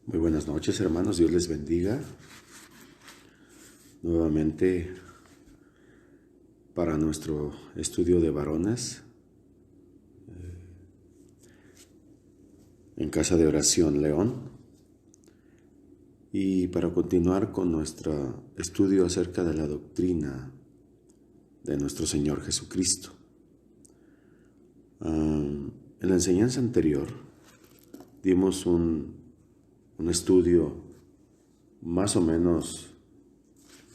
Muy buenas noches, hermanos. Dios les bendiga. Nuevamente para nuestro estudio de varones en Casa de Oración León y para continuar con nuestro estudio acerca de la doctrina de nuestro Señor Jesucristo. En la enseñanza anterior dimos un estudio más o menos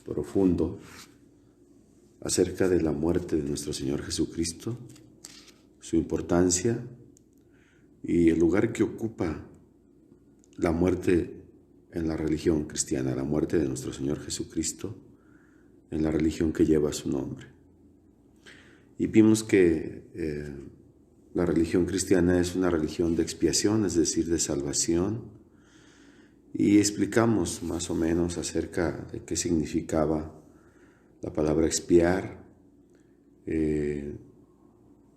profundo acerca de la muerte de nuestro Señor Jesucristo, su importancia y el lugar que ocupa la muerte en la religión cristiana, la muerte de nuestro Señor Jesucristo en la religión que lleva su nombre. Y vimos que la religión cristiana es una religión de expiación, es decir, de salvación, y explicamos más o menos acerca de qué significaba la palabra expiar.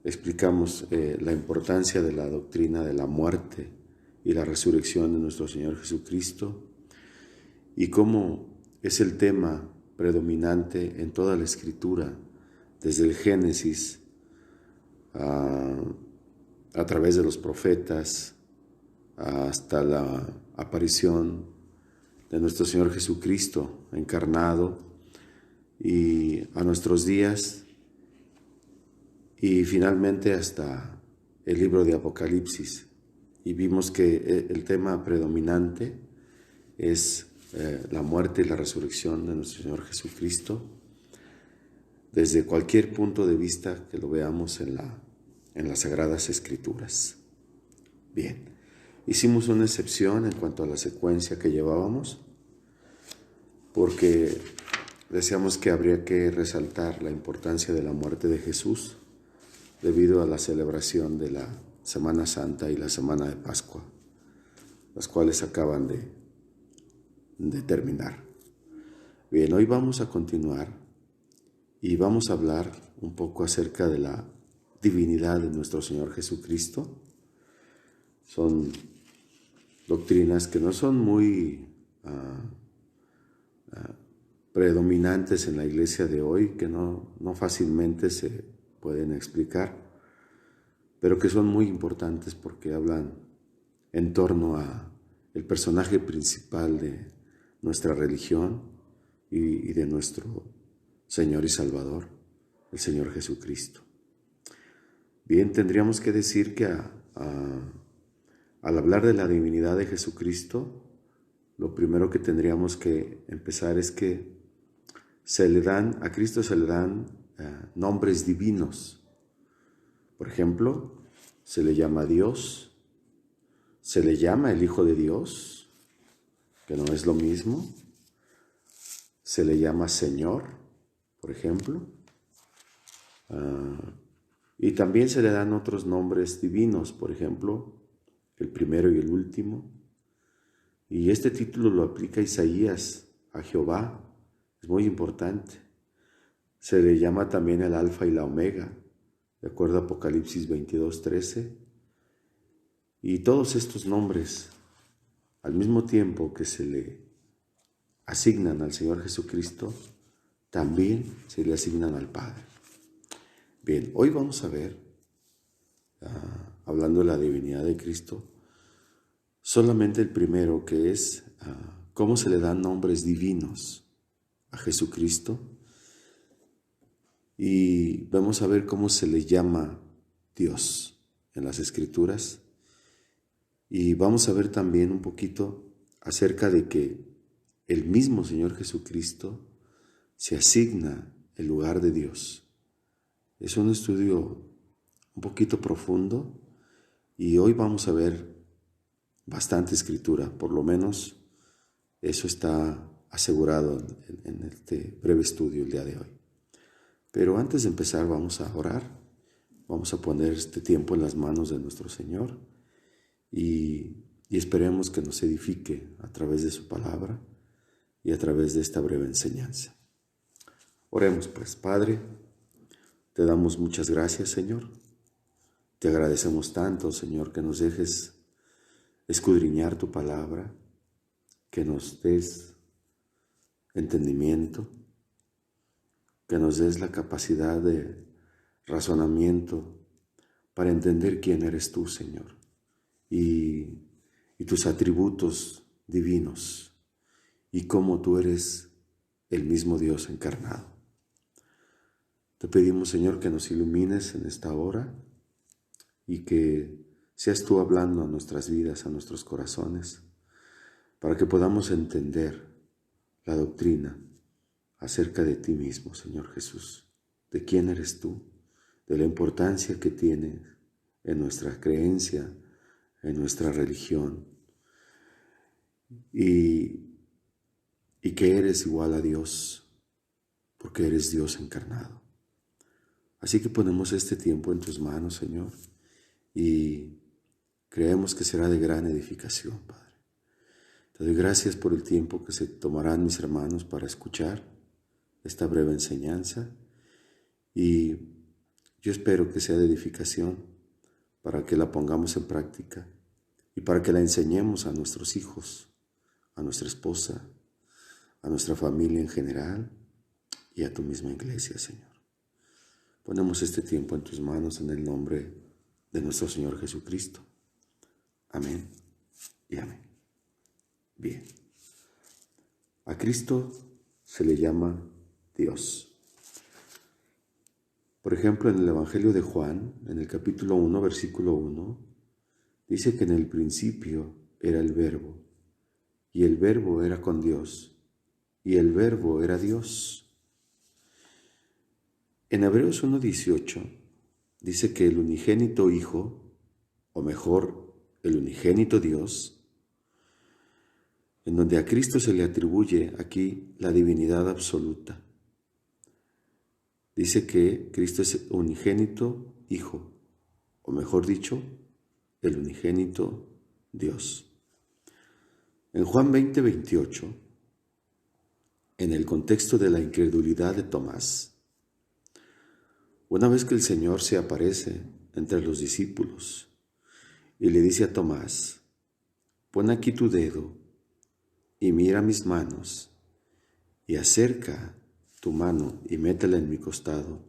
Explicamos la importancia de la doctrina de la muerte y la resurrección de nuestro Señor Jesucristo y cómo es el tema predominante en toda la Escritura, desde el Génesis a través de los profetas hasta la aparición de nuestro Señor Jesucristo encarnado y a nuestros días y finalmente hasta el libro de Apocalipsis. Y vimos que el tema predominante es la muerte y la resurrección de nuestro Señor Jesucristo desde cualquier punto de vista que lo veamos en las Sagradas Escrituras. Bien. Hicimos una excepción en cuanto a la secuencia que llevábamos, porque decíamos que habría que resaltar la importancia de la muerte de Jesús debido a la celebración de la Semana Santa y la Semana de Pascua, las cuales acaban de terminar. Bien, hoy vamos a continuar y vamos a hablar un poco acerca de la divinidad de nuestro Señor Jesucristo. Son doctrinas que no son muy predominantes en la iglesia de hoy, que no fácilmente se pueden explicar, pero que son muy importantes porque hablan en torno a el personaje principal de nuestra religión y de nuestro Señor y Salvador, el Señor Jesucristo. Bien, tendríamos que decir que al hablar de la divinidad de Jesucristo, lo primero que tendríamos que empezar es que a Cristo se le dan nombres divinos. Por ejemplo, se le llama Dios, se le llama el Hijo de Dios, que no es lo mismo, se le llama Señor, por ejemplo, y también se le dan otros nombres divinos, por ejemplo, el primero y el último. Y este título lo aplica Isaías a Jehová, es muy importante. Se le llama también el Alfa y la Omega, de acuerdo a Apocalipsis 22:13. Y todos estos nombres, al mismo tiempo que se le asignan al Señor Jesucristo, también se le asignan al Padre. Bien, hoy vamos a ver, hablando de la divinidad de Cristo, solamente el primero, que es cómo se le dan nombres divinos a Jesucristo, y vamos a ver cómo se le llama Dios en las Escrituras, y vamos a ver también un poquito acerca de que el mismo Señor Jesucristo se asigna el lugar de Dios. Es un estudio un poquito profundo y hoy vamos a ver bastante escritura, por lo menos eso está asegurado en este breve estudio el día de hoy. Pero antes de empezar vamos a orar, vamos a poner este tiempo en las manos de nuestro Señor y esperemos que nos edifique a través de su palabra y a través de esta breve enseñanza. Oremos pues. Padre, te damos muchas gracias, Señor. Te agradecemos tanto, Señor, que nos dejes escudriñar tu palabra que nos des entendimiento, que nos des la capacidad de razonamiento para entender quién eres tú, Señor, y tus atributos divinos, y cómo tú eres el mismo Dios encarnado. Te pedimos, Señor, que nos ilumines en esta hora y que seas tú hablando a nuestras vidas, a nuestros corazones, para que podamos entender la doctrina acerca de ti mismo, Señor Jesús, de quién eres tú, de la importancia que tienes en nuestra creencia, en nuestra religión, y que eres igual a Dios, porque eres Dios encarnado. Así que ponemos este tiempo en tus manos, Señor, y creemos que será de gran edificación, Padre. Te doy gracias por el tiempo que se tomarán mis hermanos para escuchar esta breve enseñanza, y yo espero que sea de edificación para que la pongamos en práctica y para que la enseñemos a nuestros hijos, a nuestra esposa, a nuestra familia en general y a tu misma iglesia, Señor. Ponemos este tiempo en tus manos en el nombre de nuestro Señor Jesucristo. Amén y amén. Bien. A Cristo se le llama Dios. Por ejemplo, en el Evangelio de Juan, en el capítulo 1, versículo 1, dice que en el principio era el Verbo, y el Verbo era con Dios, y el Verbo era Dios. En Hebreos 1:18 dice que el unigénito Hijo, o mejor, el unigénito Dios, en donde a Cristo se le atribuye aquí la divinidad absoluta. Dice que Cristo es unigénito Hijo, o mejor dicho, el unigénito Dios. En Juan 20:28, en el contexto de la incredulidad de Tomás, una vez que el Señor se aparece entre los discípulos y le dice a Tomás, pon aquí tu dedo y mira mis manos, y acerca tu mano y métela en mi costado,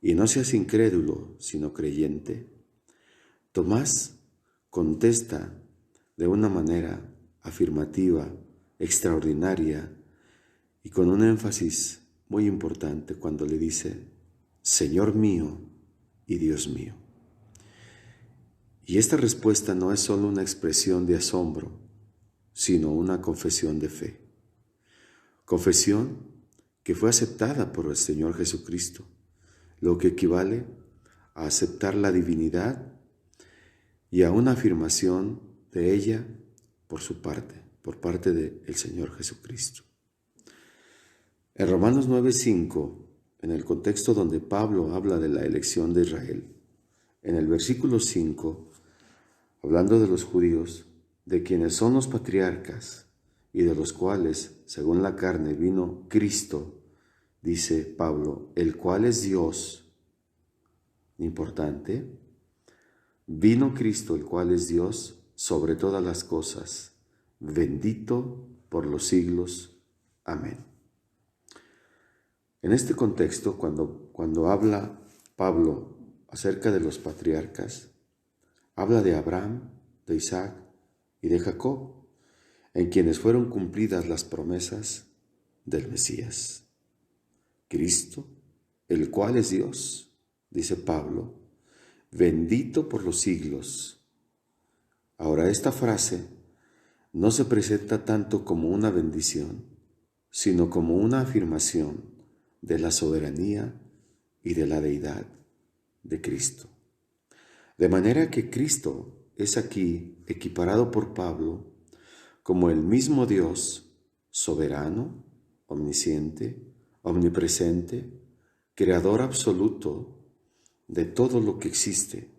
y no seas incrédulo, sino creyente. Tomás contesta de una manera afirmativa, extraordinaria, y con un énfasis muy importante cuando le dice, Señor mío y Dios mío. Y esta respuesta no es solo una expresión de asombro, sino una confesión de fe. Confesión que fue aceptada por el Señor Jesucristo, lo que equivale a aceptar la divinidad y a una afirmación de ella por su parte, por parte del Señor Jesucristo. En Romanos 9:5, en el contexto donde Pablo habla de la elección de Israel, en el versículo 5, hablando de los judíos, de quienes son los patriarcas y de los cuales, según la carne, vino Cristo, dice Pablo, el cual es Dios. Importante, vino Cristo, el cual es Dios, sobre todas las cosas, bendito por los siglos. Amén. En este contexto, cuando habla Pablo acerca de los patriarcas, habla de Abraham, de Isaac y de Jacob, en quienes fueron cumplidas las promesas del Mesías. Cristo, el cual es Dios, dice Pablo, bendito por los siglos. Ahora, esta frase no se presenta tanto como una bendición, sino como una afirmación de la soberanía y de la deidad de Cristo. De manera que Cristo es aquí equiparado por Pablo como el mismo Dios, soberano, omnisciente, omnipresente, creador absoluto de todo lo que existe,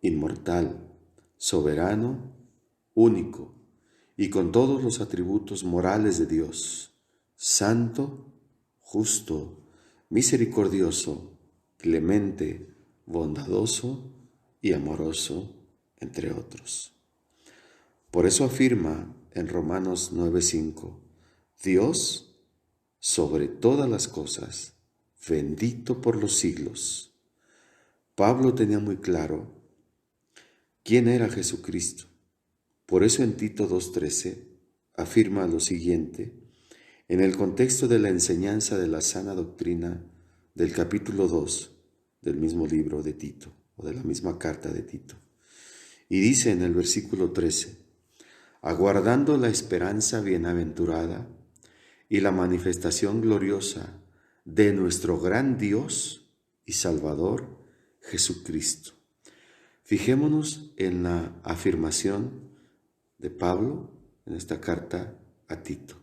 inmortal, soberano, único, y con todos los atributos morales de Dios, santo, justo, misericordioso, clemente, bondadoso y amoroso, entre otros. Por eso afirma en Romanos 9:5, Dios sobre todas las cosas, bendito por los siglos. Pablo tenía muy claro quién era Jesucristo. Por eso en Tito 2:13 afirma lo siguiente, en el contexto de la enseñanza de la sana doctrina del capítulo 2 del mismo libro de Tito, o de la misma carta de Tito. Y dice en el versículo 13, aguardando la esperanza bienaventurada y la manifestación gloriosa de nuestro gran Dios y Salvador, Jesucristo. Fijémonos en la afirmación de Pablo en esta carta a Tito,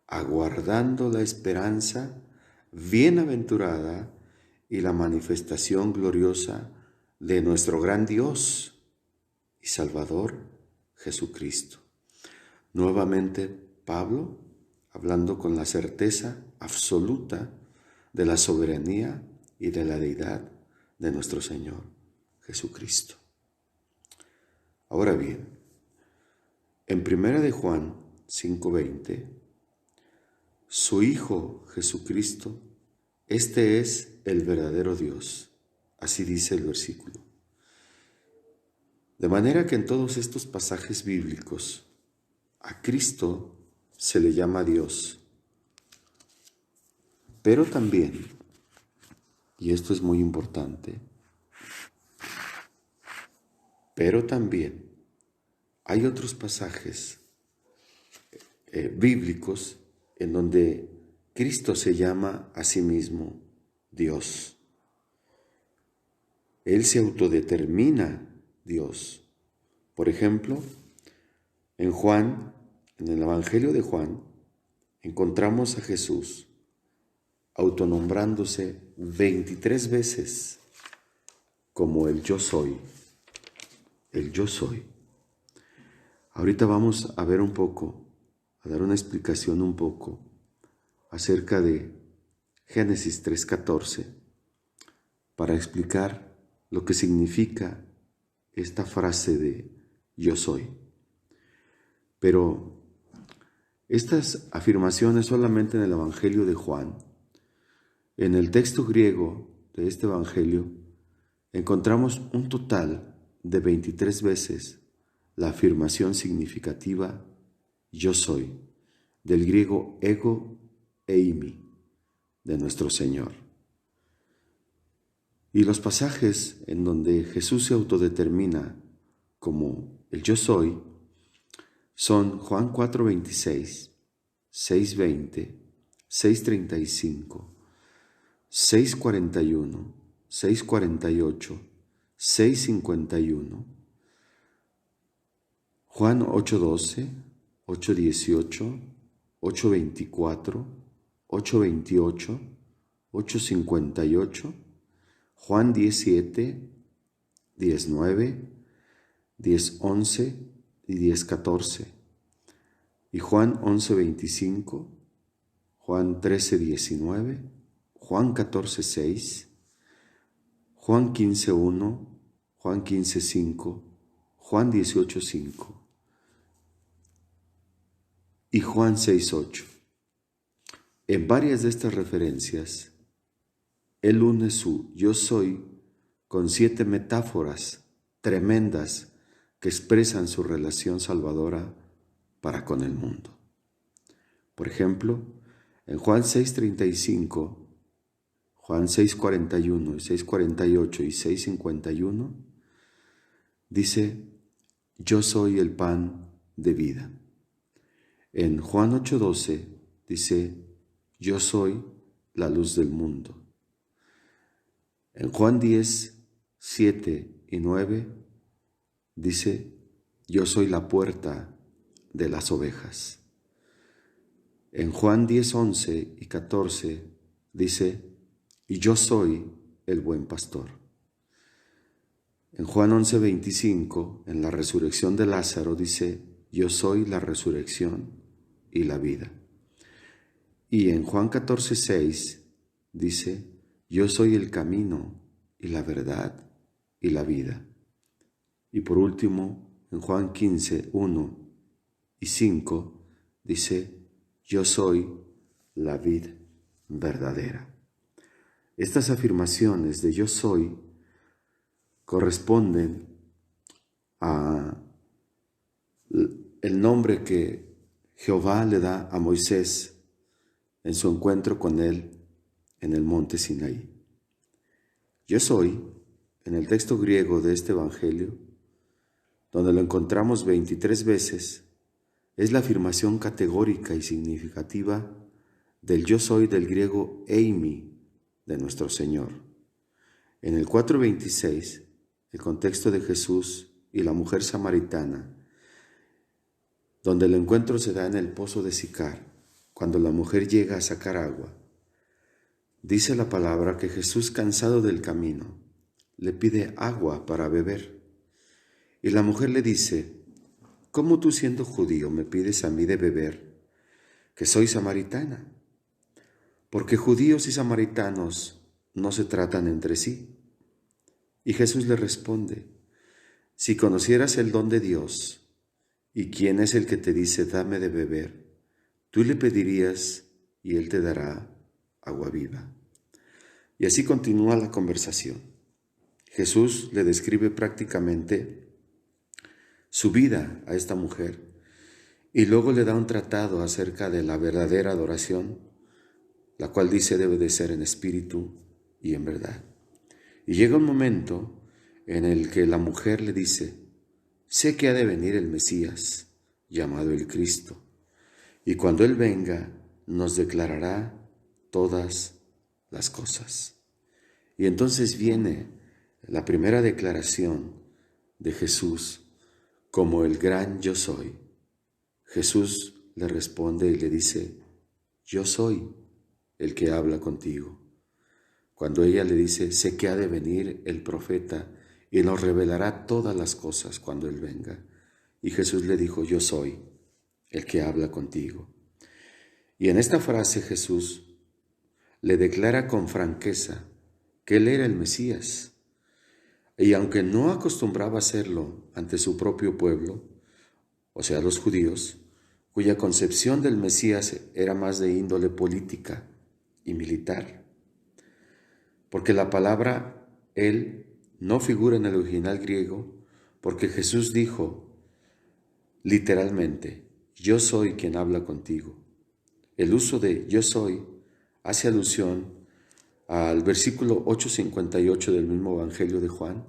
aguardando la esperanza bienaventurada y la manifestación gloriosa de nuestro gran Dios y Salvador, Jesucristo. Nuevamente, Pablo, hablando con la certeza absoluta de la soberanía y de la deidad de nuestro Señor, Jesucristo. Ahora bien, en 1 de Juan 5:20, su Hijo Jesucristo, este es el verdadero Dios. Así dice el versículo. De manera que en todos estos pasajes bíblicos, a Cristo se le llama Dios. Pero también, y esto es muy importante, pero también hay otros pasajes bíblicos en donde Cristo se llama a sí mismo Dios. Él se autodetermina Dios. Por ejemplo, en el Evangelio de Juan, encontramos a Jesús autonombrándose 23 veces como el yo soy. El yo soy. Ahorita vamos a ver un poco, a dar una explicación un poco acerca de Génesis 3:14 para explicar lo que significa esta frase de yo soy. Pero estas afirmaciones solamente en el Evangelio de Juan. En el texto griego de este Evangelio encontramos un total de 23 veces la afirmación significativa yo soy, del griego ego eimi, de nuestro Señor. Y los pasajes en donde Jesús se autodetermina como el yo soy son Juan 4:26, 6:20, 6:35, 6:41, 6:48, 6:51, Juan 8:12, 8:18, 8:24, 8:28, 8:58, Juan 17, 19, 10:11 y 10:14, y Juan 11:25, Juan 13:19, Juan 14:6, Juan 15:1, Juan 15:5, Juan 18:5 y Juan 6:8. En varias de estas referencias, él une su yo soy con 7 metáforas tremendas que expresan su relación salvadora para con el mundo. Por ejemplo, en Juan 6:35, Juan 6:41, 6:48 y 6:51, dice, yo soy el pan de vida. En Juan 8:12 dice, yo soy la luz del mundo. En Juan 10, 7 y 9 dice, yo soy la puerta de las ovejas. En Juan 10, 11 y 14 dice, y yo soy el buen pastor. En Juan 11, 25, en la resurrección de Lázaro dice, yo soy la resurrección y la vida. Y en Juan 14, 6 dice, yo soy el camino y la verdad y la vida. Y por último, en Juan 15, 1 y 5 dice, yo soy la vid verdadera. Estas afirmaciones de yo soy corresponden a el nombre que Jehová le da a Moisés en su encuentro con él en el monte Sinaí. Yo soy, en el texto griego de este evangelio, donde lo encontramos 23 veces, es la afirmación categórica y significativa del yo soy del griego eimi de nuestro Señor. En el 4:26, el contexto de Jesús y la mujer samaritana, donde el encuentro se da en el pozo de Sicar, cuando la mujer llega a sacar agua, dice la palabra que Jesús, cansado del camino, le pide agua para beber. Y la mujer le dice, ¿cómo tú siendo judío me pides a mí de beber, que soy samaritana? Porque judíos y samaritanos no se tratan entre sí. Y Jesús le responde, si conocieras el don de Dios y quién es el que te dice dame de beber, tú le pedirías y él te dará agua viva. Y así continúa la conversación. Jesús le describe prácticamente su vida a esta mujer y luego le da un tratado acerca de la verdadera adoración, la cual dice debe de ser en espíritu y en verdad. Y llega un momento en el que la mujer le dice, sé que ha de venir el Mesías, llamado el Cristo, y cuando Él venga nos declarará todas las cosas. Y entonces viene la primera declaración de Jesús como el gran yo soy. Jesús le responde y le dice, yo soy el que habla contigo. Cuando ella le dice, sé que ha de venir el profeta y nos revelará todas las cosas cuando Él venga. Y Jesús le dijo, yo soy el que habla contigo. Y en esta frase Jesús le declara con franqueza que Él era el Mesías. Y aunque no acostumbraba hacerlo ante su propio pueblo, o sea, los judíos, cuya concepción del Mesías era más de índole política y militar, porque la palabra Él no figura en el original griego, porque Jesús dijo literalmente, yo soy quien habla contigo. El uso de yo soy hace alusión al versículo 8:58 del mismo Evangelio de Juan,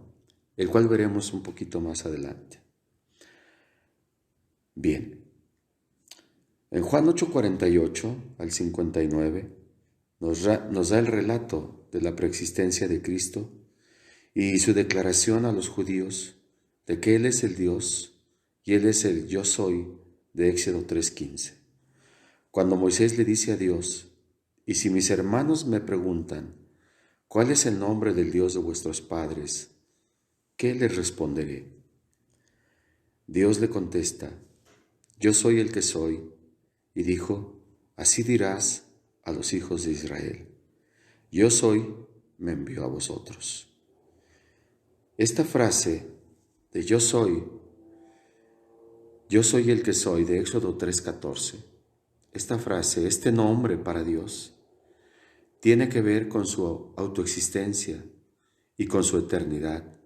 el cual veremos un poquito más adelante. Bien, en Juan 8:48 al 59 nos da el relato de la preexistencia de Cristo y su declaración a los judíos de que Él es el Dios y Él es el yo soy de Éxodo 3:15. Cuando Moisés le dice a Dios, y si mis hermanos me preguntan, ¿cuál es el nombre del Dios de vuestros padres? ¿Qué les responderé? Dios le contesta, yo soy el que soy, y dijo, así dirás a los hijos de Israel, yo soy, me envió a vosotros. Esta frase de yo soy el que soy, de Éxodo 3:14, esta frase, este nombre para Dios, tiene que ver con su autoexistencia y con su eternidad,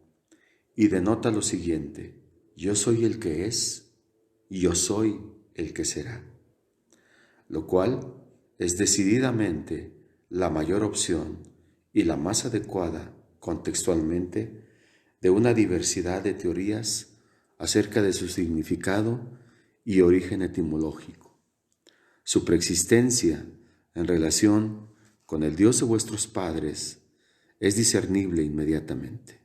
y denota lo siguiente, yo soy el que es, y yo soy el que será, lo cual es decididamente la mayor opción y la más adecuada contextualmente de una diversidad de teorías acerca de su significado y origen etimológico. Su preexistencia en relación con el Dios de vuestros padres es discernible inmediatamente.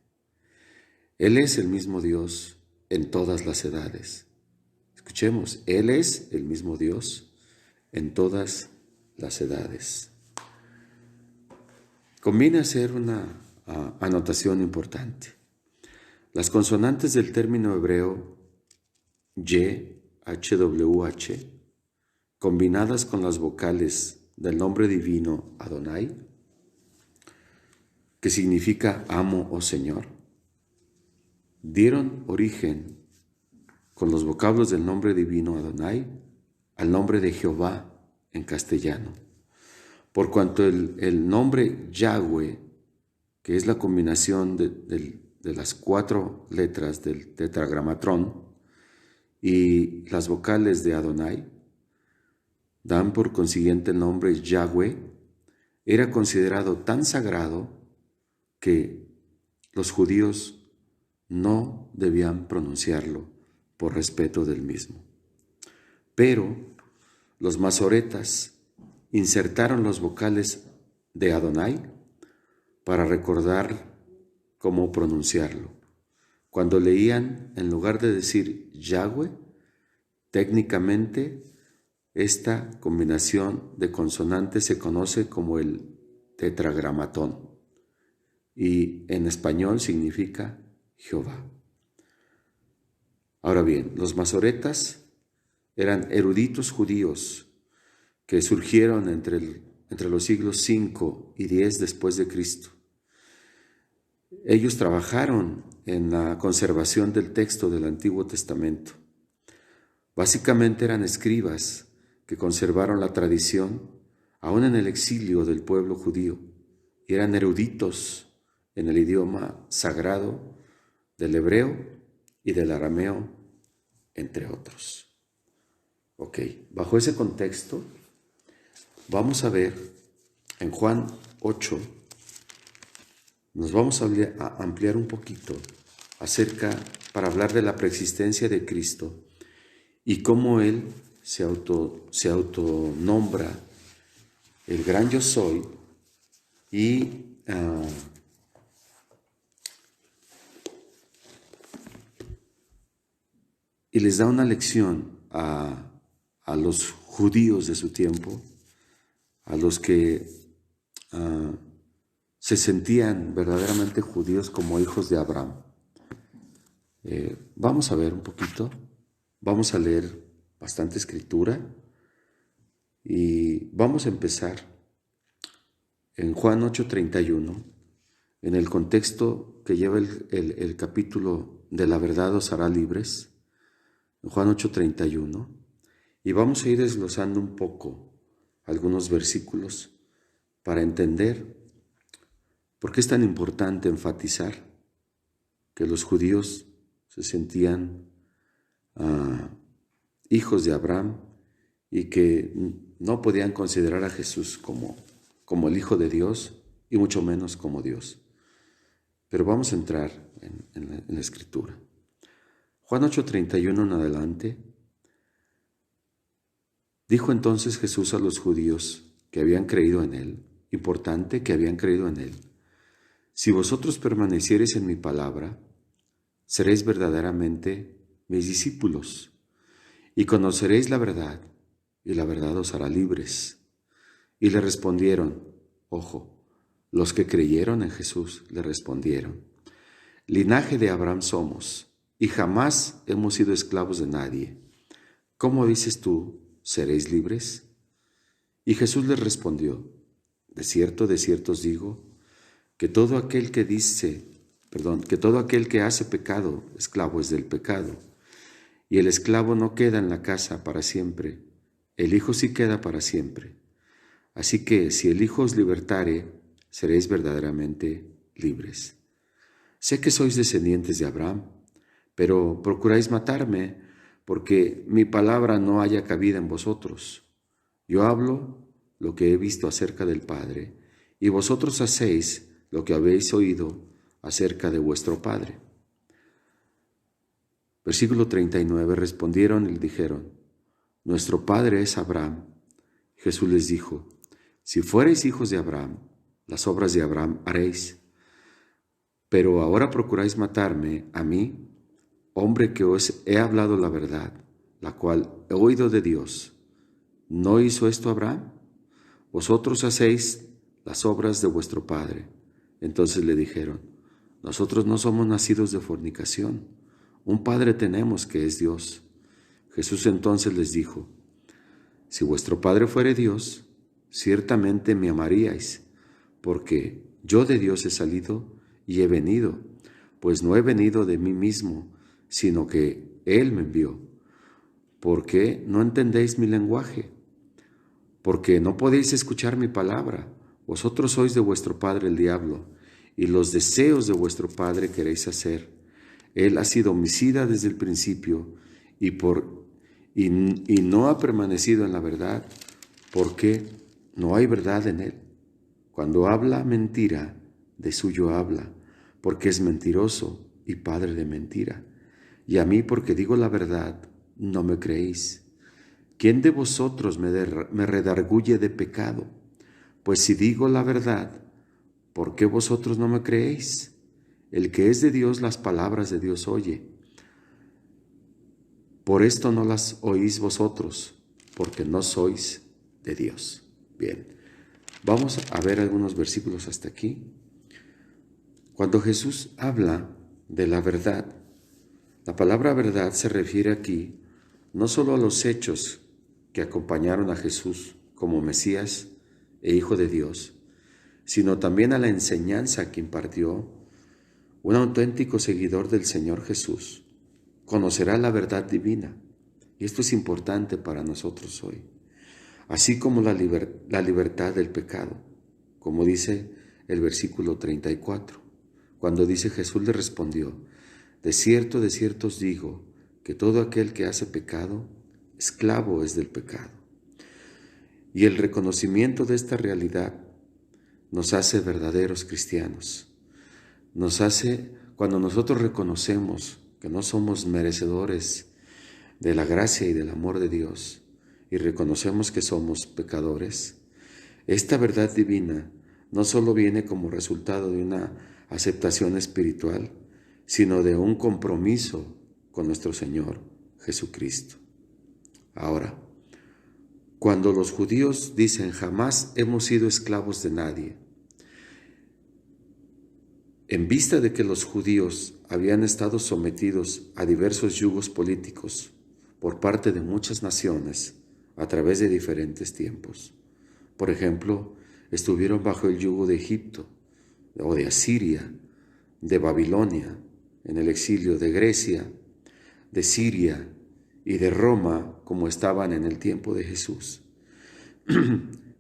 Él es el mismo Dios en todas las edades. Escuchemos, Él es el mismo Dios en todas las edades. Conviene hacer una anotación importante. Las consonantes del término hebreo YHWH, combinadas con las vocales del nombre divino Adonai, que significa amo o Señor, dieron origen con los vocablos del nombre divino Adonai al nombre de Jehová en castellano. Por cuanto el nombre Yahweh, que es la combinación de las 4 letras del tetragramatrón y las vocales de Adonai, dan por consiguiente el nombre Yahweh, era considerado tan sagrado que los judíos no debían pronunciarlo por respeto del mismo. Pero los masoretas insertaron los vocales de Adonai para recordar cómo pronunciarlo. Cuando leían, en lugar de decir Yahweh, técnicamente esta combinación de consonantes se conoce como el tetragramatón y en español significa Jehová. Ahora bien, los masoretas eran eruditos judíos que surgieron entre los siglos 5 y 10 después de Cristo. Ellos trabajaron en la conservación del texto del Antiguo Testamento. Básicamente eran escribas que conservaron la tradición aún en el exilio del pueblo judío y eran eruditos en el idioma sagrado del hebreo y del arameo, entre otros. Ok, bajo ese contexto, vamos a ver en Juan 8, nos vamos a ampliar un poquito para hablar de la preexistencia de Cristo y cómo Él se autonombra el gran yo soy y les da una lección a los judíos de su tiempo, a los que se sentían verdaderamente judíos como hijos de Abraham. Vamos a ver un poquito, vamos a leer bastante escritura y vamos a empezar en Juan 8:31, en el contexto que lleva el capítulo de la verdad os hará libres, en Juan 8:31, y vamos a ir desglosando un poco algunos versículos para entender por qué es tan importante enfatizar que los judíos se sentían hijos de Abraham y que no podían considerar a Jesús como el Hijo de Dios y mucho menos como Dios. Pero vamos a entrar en la Escritura. Juan 8:31 en adelante. Dijo entonces Jesús a los judíos que habían creído en Él, importante que habían creído en Él: si vosotros permaneciereis en mi palabra, seréis verdaderamente mis discípulos, y conoceréis la verdad, y la verdad os hará libres. Y le respondieron, ojo, los que creyeron en Jesús le respondieron: linaje de Abraham somos, y jamás hemos sido esclavos de nadie. ¿Cómo dices tú, seréis libres? Y Jesús les respondió: de cierto os digo, que todo aquel que hace pecado, esclavo es del pecado. Y el esclavo no queda en la casa para siempre, el Hijo sí queda para siempre. Así que si el Hijo os libertare, seréis verdaderamente libres. Sé que sois descendientes de Abraham, pero procuráis matarme, porque mi palabra no haya cabida en vosotros. Yo hablo lo que he visto acerca del Padre, y vosotros hacéis lo que habéis oído acerca de vuestro padre. Versículo 39, respondieron y dijeron: nuestro padre es Abraham. Jesús les dijo: si fuereis hijos de Abraham, las obras de Abraham haréis. Pero ahora procuráis matarme a mí, hombre que os he hablado la verdad, la cual he oído de Dios. ¿No hizo esto Abraham? Vosotros hacéis las obras de vuestro padre. Entonces le dijeron: nosotros no somos nacidos de fornicación, un padre tenemos que es Dios. Jesús entonces les dijo: si vuestro padre fuere Dios, ciertamente me amaríais, porque yo de Dios he salido y he venido, pues no he venido de mí mismo, sino que Él me envió. ¿Por qué no entendéis mi lenguaje? Porque no podéis escuchar mi palabra. Vosotros sois de vuestro padre el diablo, y los deseos de vuestro padre queréis hacer. Él ha sido homicida desde el principio, y no ha permanecido en la verdad, porque no hay verdad en él. Cuando habla mentira, de suyo habla, porque es mentiroso y padre de mentira. Y a mí, porque digo la verdad, no me creéis. ¿Quién de vosotros me redarguye de pecado? Pues si digo la verdad, ¿por qué vosotros no me creéis? El que es de Dios, las palabras de Dios oye. Por esto no las oís vosotros, porque no sois de Dios. Bien, vamos a ver algunos versículos hasta aquí. Cuando Jesús habla de la verdad, la palabra verdad se refiere aquí no solo a los hechos que acompañaron a Jesús como Mesías e Hijo de Dios, sino también a la enseñanza que impartió. Un auténtico seguidor del Señor Jesús conocerá la verdad divina, y esto es importante para nosotros hoy, así como la libertad del pecado, como dice el versículo 34, cuando dice: Jesús le respondió: de cierto os digo, que todo aquel que hace pecado, esclavo es del pecado. Y el reconocimiento de esta realidad nos hace verdaderos cristianos. Nos hace, cuando nosotros reconocemos que no somos merecedores de la gracia y del amor de Dios, y reconocemos que somos pecadores, esta verdad divina no solo viene como resultado de una aceptación espiritual, sino de un compromiso con nuestro Señor Jesucristo. Ahora, cuando los judíos dicen: jamás hemos sido esclavos de nadie, en vista de que los judíos habían estado sometidos a diversos yugos políticos por parte de muchas naciones a través de diferentes tiempos. Por ejemplo, estuvieron bajo el yugo de Egipto o de Asiria, de Babilonia, en el exilio de Grecia, de Siria y de Roma, como estaban en el tiempo de Jesús.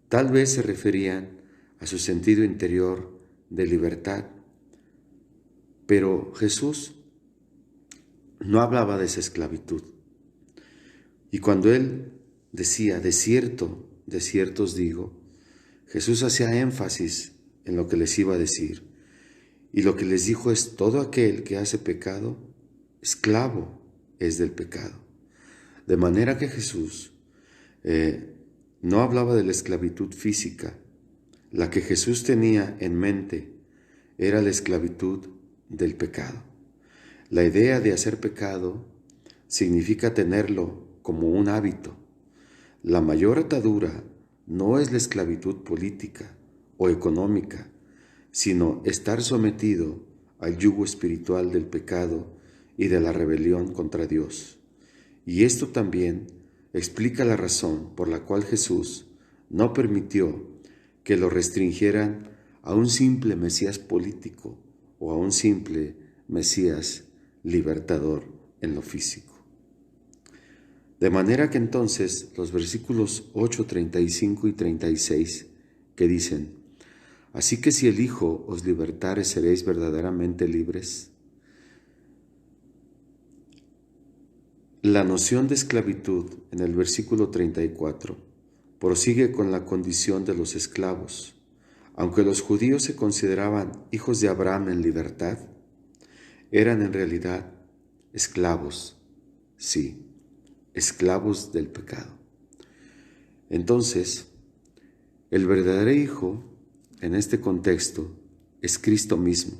Tal vez se referían a su sentido interior de libertad, pero Jesús no hablaba de esa esclavitud. Y cuando Él decía: de cierto os digo, Jesús hacía énfasis en lo que les iba a decir. Y lo que les dijo es: todo aquel que hace pecado, esclavo es del pecado. De manera que Jesús no hablaba de la esclavitud física. La que Jesús tenía en mente era la esclavitud del pecado. La idea de hacer pecado significa tenerlo como un hábito. La mayor atadura no es la esclavitud política o económica, sino estar sometido al yugo espiritual del pecado y de la rebelión contra Dios. Y esto también explica la razón por la cual Jesús no permitió que lo restringieran a un simple Mesías político o a un simple Mesías libertador en lo físico. De manera que entonces los versículos 8, 35 y 36 que dicen: así que si el Hijo os libertare, seréis verdaderamente libres. La noción de esclavitud en el versículo 34 prosigue con la condición de los esclavos. Aunque los judíos se consideraban hijos de Abraham en libertad, eran en realidad esclavos, sí, esclavos del pecado. Entonces, el verdadero hijo en este contexto es Cristo mismo,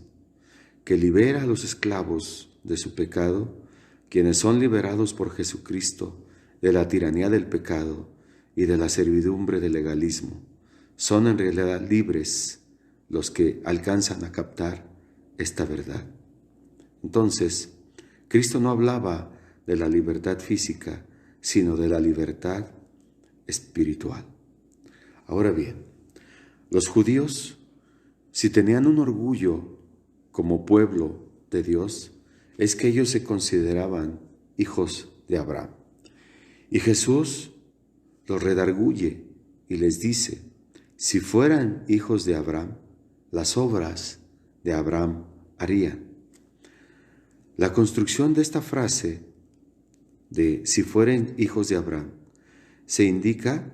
que libera a los esclavos de su pecado, quienes son liberados por Jesucristo de la tiranía del pecado y de la servidumbre del legalismo. Son en realidad libres los que alcanzan a captar esta verdad. Entonces, Cristo no hablaba de la libertad física, sino de la libertad espiritual. Ahora bien, los judíos, si tenían un orgullo como pueblo de Dios, es que ellos se consideraban hijos de Abraham. Y Jesús los redarguye y les dice, si fueran hijos de Abraham, las obras de Abraham harían. La construcción de esta frase de si fueran hijos de Abraham se indica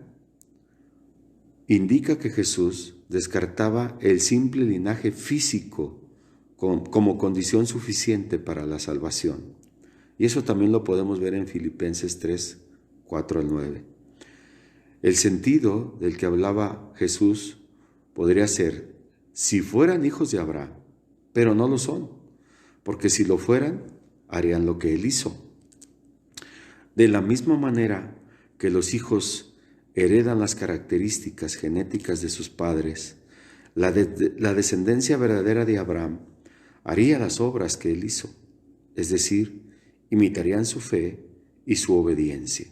que Jesús descartaba el simple linaje físico como condición suficiente para la salvación. Y eso también lo podemos ver en Filipenses 3, 4 al 9. El sentido del que hablaba Jesús podría ser, si fueran hijos de Abraham, pero no lo son, porque si lo fueran, harían lo que él hizo. De la misma manera que los hijos heredan las características genéticas de sus padres, la descendencia verdadera de Abraham haría las obras que él hizo, es decir, imitarían su fe y su obediencia.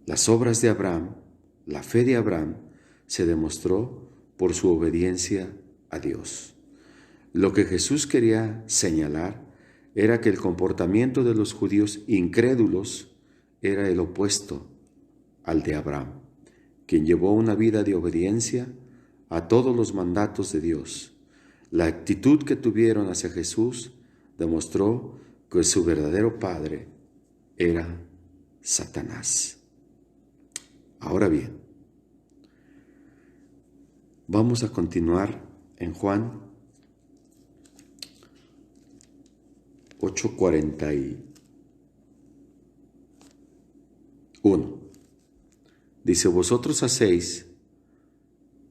Las obras de Abraham, la fe de Abraham, se demostró por su obediencia a Dios. Lo que Jesús quería señalar era que el comportamiento de los judíos incrédulos era el opuesto al de Abraham, quien llevó una vida de obediencia a todos los mandatos de Dios. La actitud que tuvieron hacia Jesús demostró que su verdadero padre era Satanás. Ahora bien, vamos a continuar en Juan 8:41. Dice, vosotros hacéis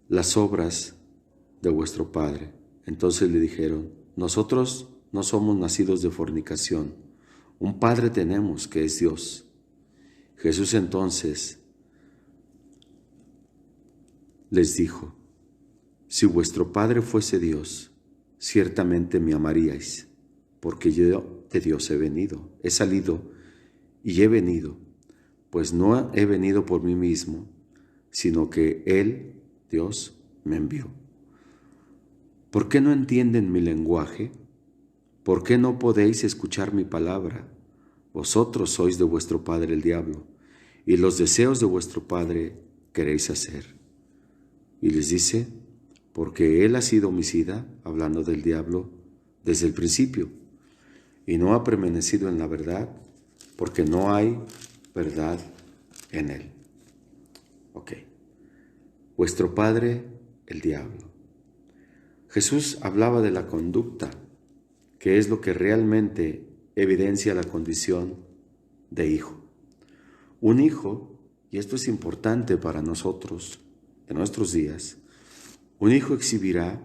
las obras de vuestro padre. Entonces le dijeron, nosotros no somos nacidos de fornicación, un padre tenemos que es Dios. Jesús entonces les dijo, si vuestro padre fuese Dios, ciertamente me amaríais, porque yo de Dios he salido y he venido, pues no he venido por mí mismo, sino que Él, Dios, me envió. ¿Por qué no entienden mi lenguaje? ¿Por qué no podéis escuchar mi palabra? Vosotros sois de vuestro padre el diablo, y los deseos de vuestro padre queréis hacer. Y les dice, porque él ha sido homicida, hablando del diablo, desde el principio, y no ha permanecido en la verdad, porque no hay verdad en él. Ok. Vuestro padre, el diablo. Jesús hablaba de la conducta, que es lo que realmente evidencia la condición de hijo. Un hijo, y esto es importante para nosotros en nuestros días, un hijo exhibirá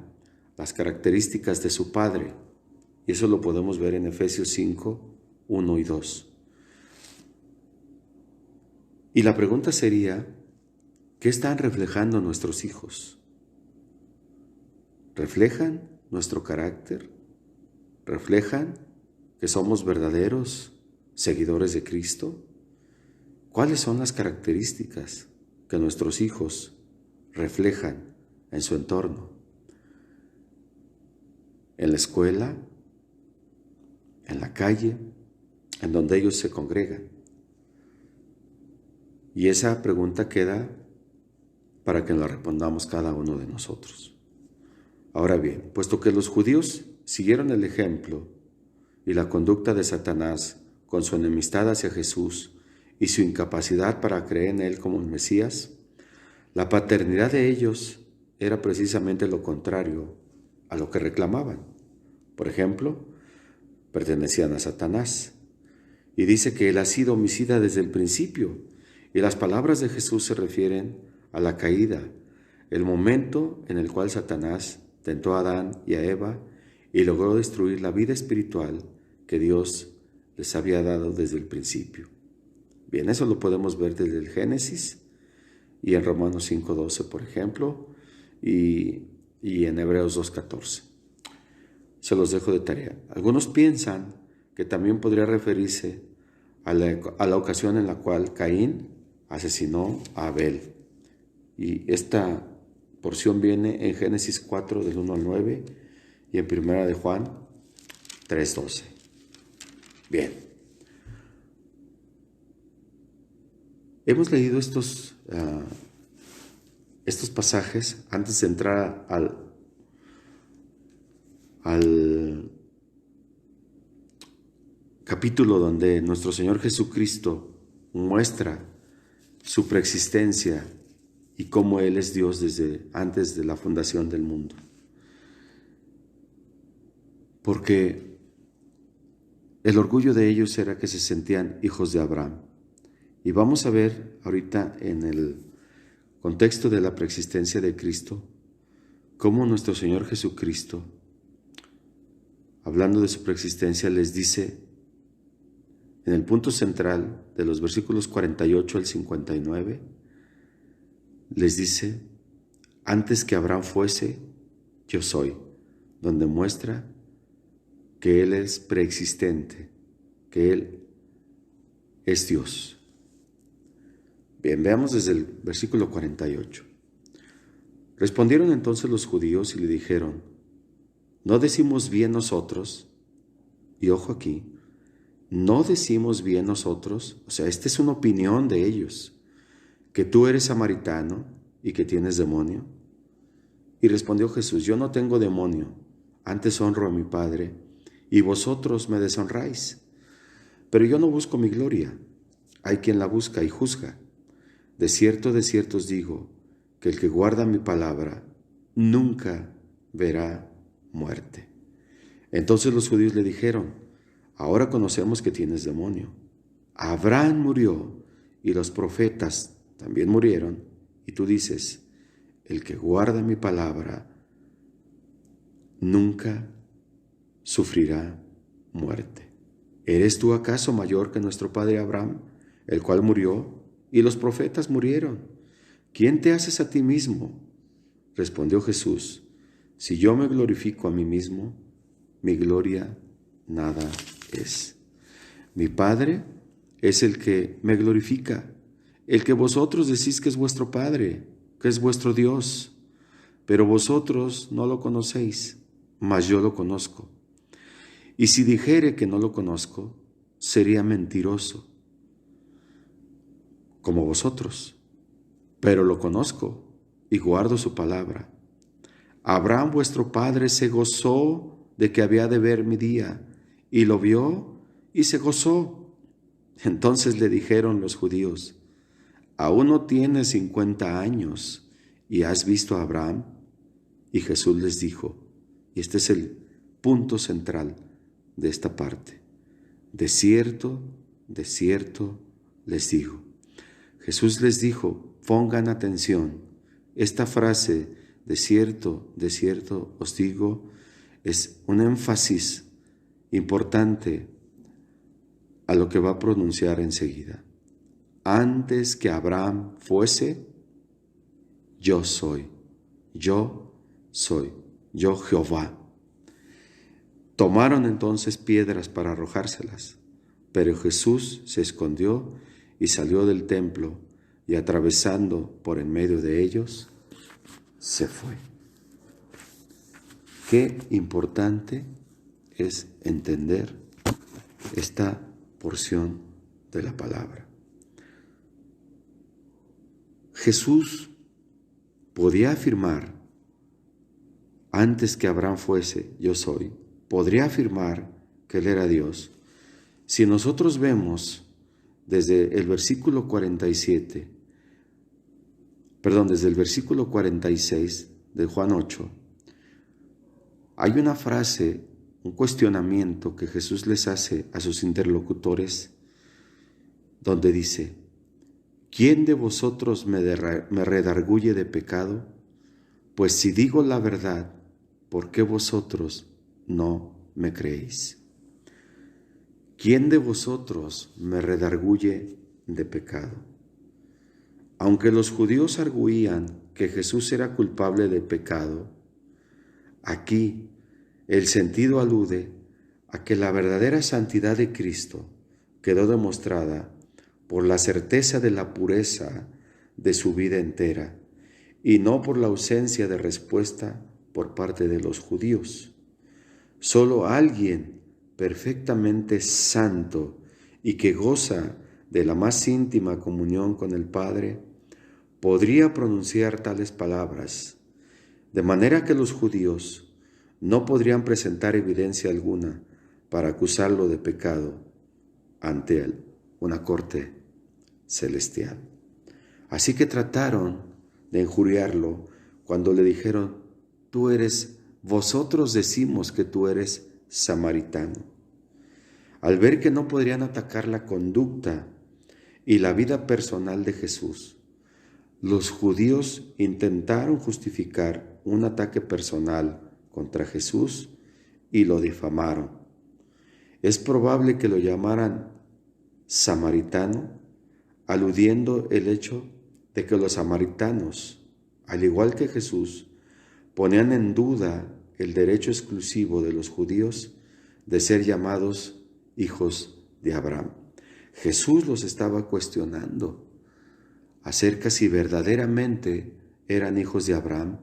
las características de su padre, y eso lo podemos ver en Efesios 5, 1 y 2. Y la pregunta sería, ¿qué están reflejando nuestros hijos? ¿Reflejan nuestro carácter? ¿Reflejan que somos verdaderos seguidores de Cristo? ¿Cuáles son las características que nuestros hijos reflejan en su entorno? En la escuela, en la calle, en donde ellos se congregan. Y esa pregunta queda para que la respondamos cada uno de nosotros. Ahora bien, puesto que los judíos siguieron el ejemplo y la conducta de Satanás con su enemistad hacia Jesús y su incapacidad para creer en él como el Mesías, la paternidad de ellos era precisamente lo contrario a lo que reclamaban. Por ejemplo, pertenecían a Satanás. Y dice que él ha sido homicida desde el principio. Y las palabras de Jesús se refieren a la caída, el momento en el cual Satanás tentó a Adán y a Eva y logró destruir la vida espiritual que Dios les había dado desde el principio. Bien, eso lo podemos ver desde el Génesis y en Romanos 5:12, por ejemplo, y en Hebreos 2:14. Se los dejo de tarea. Algunos piensan que también podría referirse a la ocasión en la cual Caín asesinó a Abel. Y esta porción viene en Génesis 4, del 1 al 9, y en Primera de Juan 3:12. Bien, Hemos leído estos pasajes antes de entrar al capítulo donde nuestro Señor Jesucristo muestra su preexistencia y cómo Él es Dios desde antes de la fundación del mundo. Porque el orgullo de ellos era que se sentían hijos de Abraham. Y vamos a ver ahorita en el contexto de la preexistencia de Cristo, cómo nuestro Señor Jesucristo, hablando de su preexistencia, les dice en el punto central de los versículos 48 al 59, les dice, antes que Abraham fuese, yo soy, donde muestra que Él es preexistente, que Él es Dios. Bien, veamos desde el versículo 48. Respondieron entonces los judíos y le dijeron, ¿no decimos bien nosotros? Y ojo aquí, ¿no decimos bien nosotros? O sea, esta es una opinión de ellos, que tú eres samaritano y que tienes demonio. Y respondió Jesús, yo no tengo demonio, antes honro a mi Padre, y vosotros me deshonráis. Pero yo no busco mi gloria, hay quien la busca y juzga. De cierto os digo, que el que guarda mi palabra nunca verá muerte. Entonces los judíos le dijeron, ahora conocemos que tienes demonio. Abraham murió y los profetas también murieron, y tú dices, el que guarda mi palabra nunca sufrirá muerte. ¿Eres tú acaso mayor que nuestro padre Abraham, el cual murió y los profetas murieron? ¿Quién te haces a ti mismo? Respondió Jesús, si yo me glorifico a mí mismo, mi gloria nada es. Mi Padre es el que me glorifica, el que vosotros decís que es vuestro Padre, que es vuestro Dios, pero vosotros no lo conocéis, mas yo lo conozco. Y si dijere que no lo conozco, sería mentiroso, como vosotros, pero lo conozco y guardo su palabra. Abraham vuestro padre se gozó de que había de ver mi día, y lo vio y se gozó. Entonces le dijeron los judíos, ¿aún no tienes 50 años y has visto a Abraham? Y Jesús les dijo, y este es el punto central de esta parte, de cierto les digo. Jesús les dijo, pongan atención, esta frase, de cierto os digo, es un énfasis importante a lo que va a pronunciar enseguida. Antes que Abraham fuese, yo soy, yo Jehová. Tomaron entonces piedras para arrojárselas, pero Jesús se escondió y salió del templo, y atravesando por en medio de ellos, se fue. Qué importante es entender esta porción de la palabra. Jesús podía afirmar, antes que Abraham fuese, yo soy, podría afirmar que Él era Dios. Si nosotros vemos desde el versículo 47, desde el versículo 46 de Juan 8, hay una frase, un cuestionamiento que Jesús les hace a sus interlocutores, donde dice, ¿quién de vosotros me redarguye de pecado? Pues si digo la verdad, ¿por qué vosotros no me creéis? ¿Quién de vosotros me redarguye de pecado? Aunque los judíos arguían que Jesús era culpable de pecado, aquí el sentido alude a que la verdadera santidad de Cristo quedó demostrada por la certeza de la pureza de su vida entera y no por la ausencia de respuesta por parte de los judíos. Solo alguien perfectamente santo y que goza de la más íntima comunión con el Padre, podría pronunciar tales palabras, de manera que los judíos no podrían presentar evidencia alguna para acusarlo de pecado ante él, una corte celestial. Así que trataron de injuriarlo cuando le dijeron: vosotros decimos que tú eres samaritano. Al ver que no podrían atacar la conducta y la vida personal de Jesús, los judíos intentaron justificar un ataque personal contra Jesús y lo difamaron. Es probable que lo llamaran samaritano, aludiendo el hecho de que los samaritanos, al igual que Jesús, ponían en duda el derecho exclusivo de los judíos de ser llamados hijos de Abraham. Jesús los estaba cuestionando acerca si verdaderamente eran hijos de Abraham,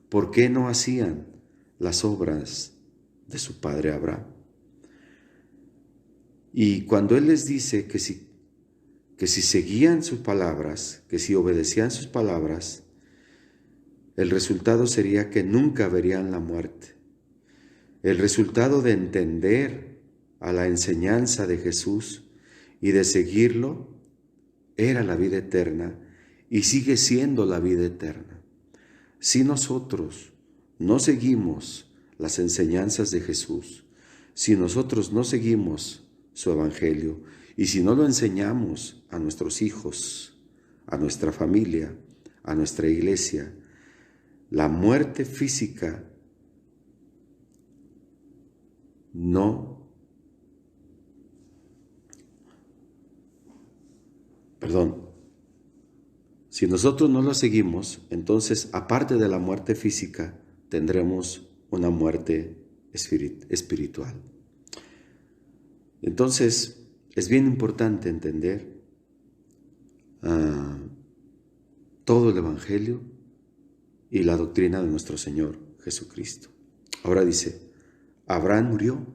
¿por qué no hacían las obras de su padre Abraham? Y cuando Él les dice que si seguían sus palabras, que si obedecían sus palabras, el resultado sería que nunca verían la muerte. El resultado de entender a la enseñanza de Jesús y de seguirlo era la vida eterna y sigue siendo la vida eterna. Si nosotros no seguimos las enseñanzas de Jesús, si nosotros no seguimos su evangelio y si no lo enseñamos a nuestros hijos, a nuestra familia, a nuestra iglesia, la muerte física si nosotros no lo seguimos, entonces aparte de la muerte física, tendremos una muerte espiritual. Entonces, es bien importante entender todo el evangelio y la doctrina de nuestro Señor Jesucristo. Ahora dice, Abraham murió.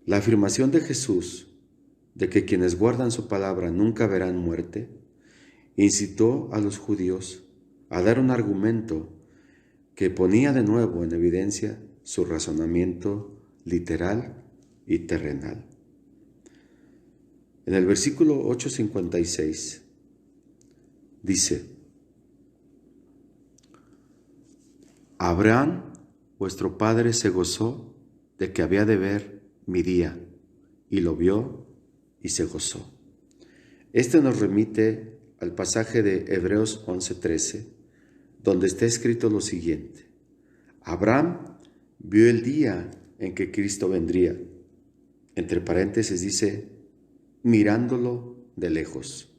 La afirmación de Jesús de que quienes guardan su palabra nunca verán muerte, incitó a los judíos a dar un argumento que ponía de nuevo en evidencia su razonamiento literal y terrenal. En el versículo 8:56 dice, Abraham, vuestro padre, se gozó de que había de ver mi día, y lo vio y se gozó. Este nos remite al pasaje de Hebreos 11:13, donde está escrito lo siguiente: Abraham vio el día en que Cristo vendría. Entre paréntesis dice, mirándolo de lejos.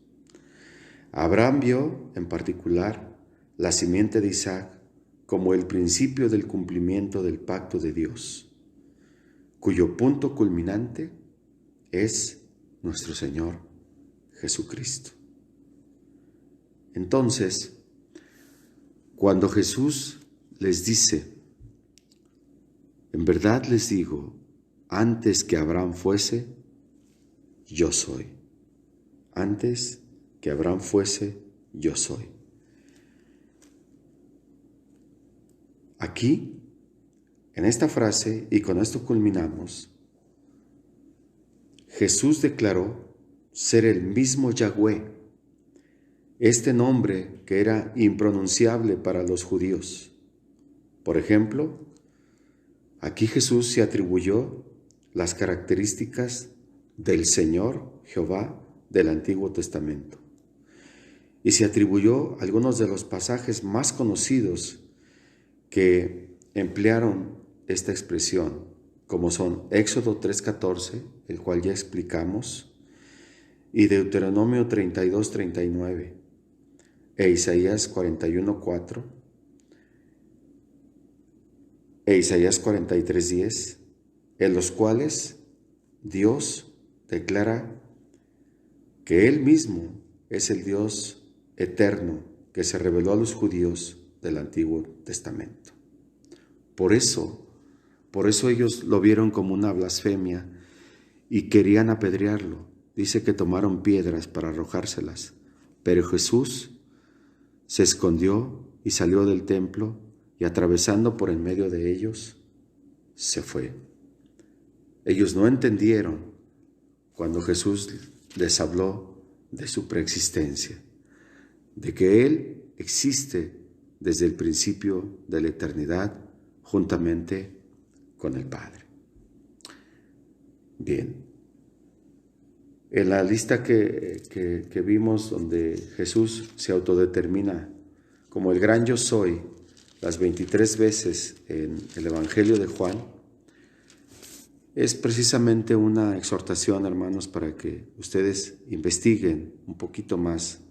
Abraham vio, en particular, la simiente de Isaac como el principio del cumplimiento del pacto de Dios, cuyo punto culminante es nuestro Señor Jesucristo. Entonces, cuando Jesús les dice, en verdad les digo, antes que Abraham fuese, yo soy. Antes que Abraham fuese, yo soy. Aquí, en esta frase, y con esto culminamos, Jesús declaró ser el mismo Yahweh, este nombre que era impronunciable para los judíos. Por ejemplo, aquí Jesús se atribuyó las características del Señor Jehová del Antiguo Testamento y se atribuyó algunos de los pasajes más conocidos que emplearon esta expresión, como son Éxodo 3:14, el cual ya explicamos, y Deuteronomio 32:39, e Isaías 41:4, e Isaías 43:10, en los cuales Dios declara que Él mismo es el Dios eterno que se reveló a los judíos del Antiguo Testamento. Por eso ellos lo vieron como una blasfemia y querían apedrearlo, dice que tomaron piedras para arrojárselas, pero Jesús se escondió y salió del templo y atravesando por en medio de ellos, se fue. Ellos no entendieron cuando Jesús les habló de su preexistencia, de que Él existe desde el principio de la eternidad juntamente con el Padre. Bien, en la lista que vimos donde Jesús se autodetermina como el gran yo soy las 23 veces en el Evangelio de Juan, es precisamente una exhortación, hermanos, para que ustedes investiguen un poquito más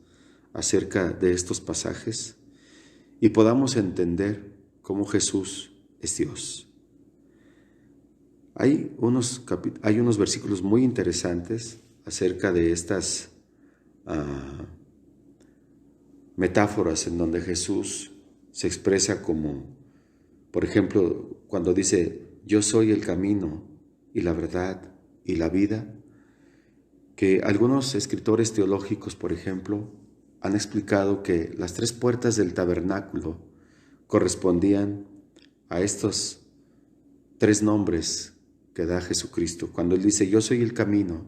acerca de estos pasajes y podamos entender cómo Jesús es Dios. Hay unos versículos muy interesantes acerca de estas metáforas en donde Jesús se expresa como, por ejemplo, cuando dice, yo soy el camino y la verdad y la vida, que algunos escritores teológicos, por ejemplo, han explicado que las 3 puertas del tabernáculo correspondían a estos 3 nombres que da Jesucristo. Cuando Él dice, yo soy el camino,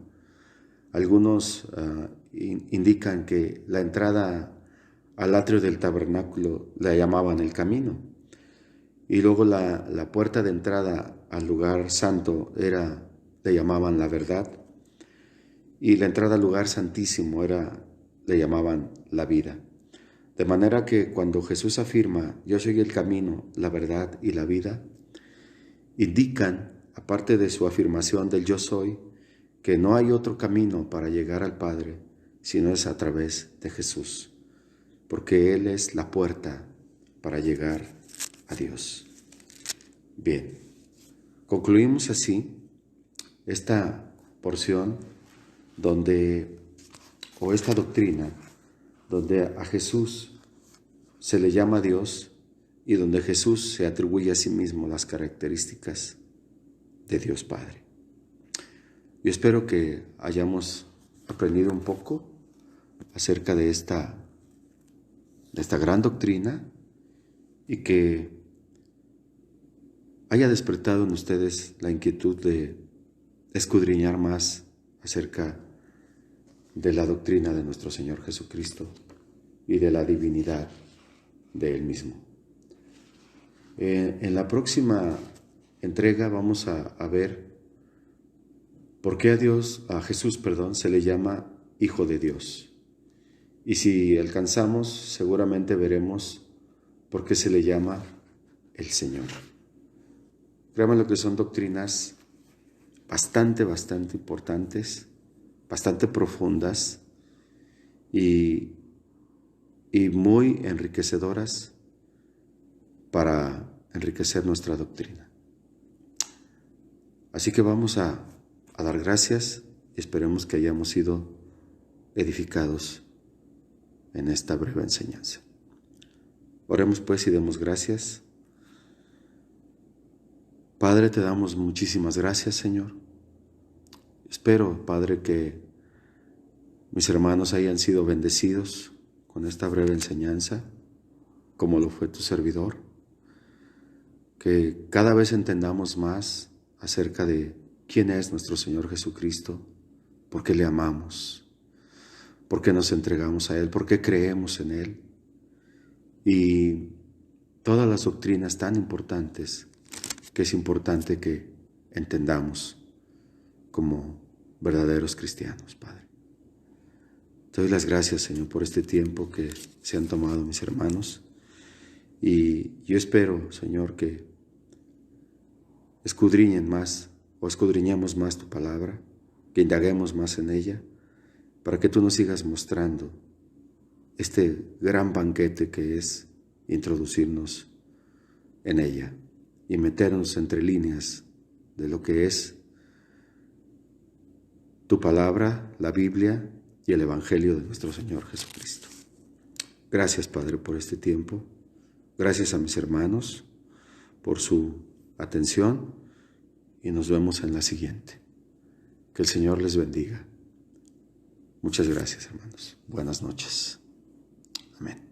algunos indican que la entrada al atrio del tabernáculo la llamaban el camino. Y luego la puerta de entrada al lugar santo le llamaban la verdad. Y la entrada al lugar santísimo le llamaban la vida. De manera que cuando Jesús afirma, yo soy el camino, la verdad y la vida, indican, aparte de su afirmación del yo soy, que no hay otro camino para llegar al Padre, sino es a través de Jesús, porque Él es la puerta para llegar a Dios. Bien, concluimos así esta porción esta doctrina, donde a Jesús se le llama Dios y donde Jesús se atribuye a sí mismo las características de Dios Padre. Yo espero que hayamos aprendido un poco acerca de esta gran doctrina y que haya despertado en ustedes la inquietud de escudriñar más acerca de la doctrina de nuestro Señor Jesucristo y de la divinidad de Él mismo. En la próxima entrega vamos a ver por qué a Jesús, se le llama Hijo de Dios. Y si alcanzamos, seguramente veremos por qué se le llama el Señor. Créanme lo que son doctrinas bastante importantes, bastante profundas y muy enriquecedoras para enriquecer nuestra doctrina. Así que vamos a dar gracias y esperemos que hayamos sido edificados en esta breve enseñanza. Oremos pues y demos gracias. Padre, te damos muchísimas gracias, Señor. Espero, Padre, que mis hermanos hayan sido bendecidos con esta breve enseñanza, como lo fue tu servidor. Que cada vez entendamos más acerca de quién es nuestro Señor Jesucristo, por qué le amamos, por qué nos entregamos a Él, por qué creemos en Él. Y todas las doctrinas tan importantes que es importante que entendamos como verdaderos cristianos, Padre. Te doy las gracias, Señor, por este tiempo que se han tomado mis hermanos. Y yo espero, Señor, que escudriñemos más tu palabra, que indaguemos más en ella, para que tú nos sigas mostrando este gran banquete que es introducirnos en ella y meternos entre líneas de lo que es tu palabra, la Biblia y el Evangelio de nuestro Señor Jesucristo. Gracias, Padre, por este tiempo. Gracias a mis hermanos por su atención y nos vemos en la siguiente. Que el Señor les bendiga. Muchas gracias, hermanos. Buenas noches. Amén.